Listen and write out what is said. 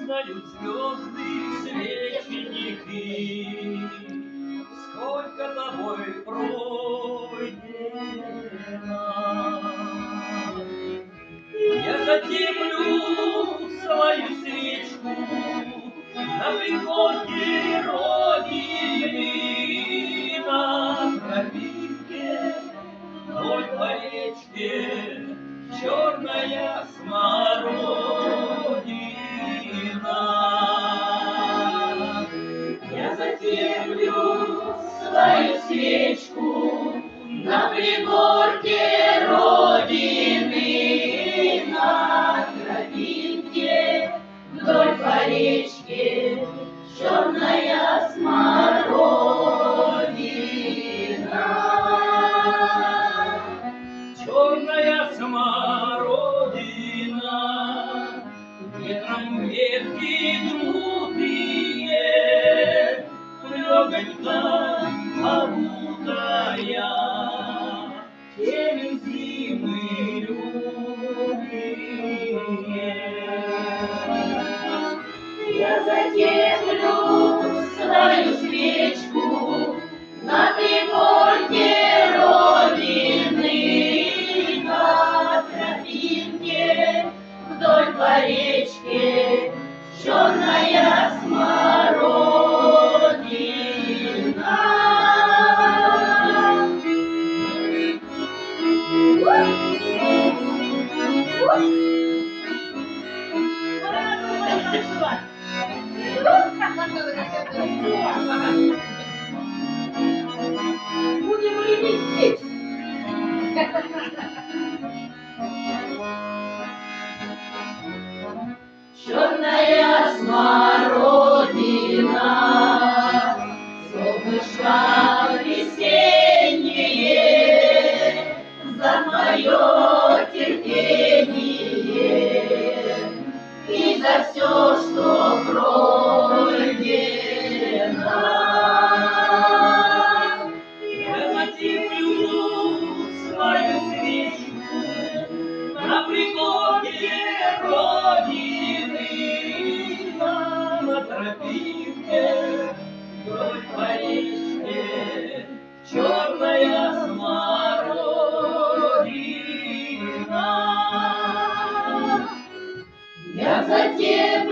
знают звезды, свечники, сколько тобой пройдено. Я затемлю свою свечку на пригорке Родины, на тропинке вдоль по речке черная смородина. Я затемлю свою свечку на пригорке Родины, на тропинке вдоль по речке черная смородина. Черная смородина, ветром ветки дутые, легонько обутая темен зимы любые. Я затемлю свою свечку на пригорке Родины, на тропинке вдоль по речке черная смородина. Будем ревестись. Черная смородина, солнышко весеннее, за мое терпение и за все, что пройдено. Я затемлю свою свечку на пригорке Родины, на тропинке вдоль по речке черная смородина. Я затем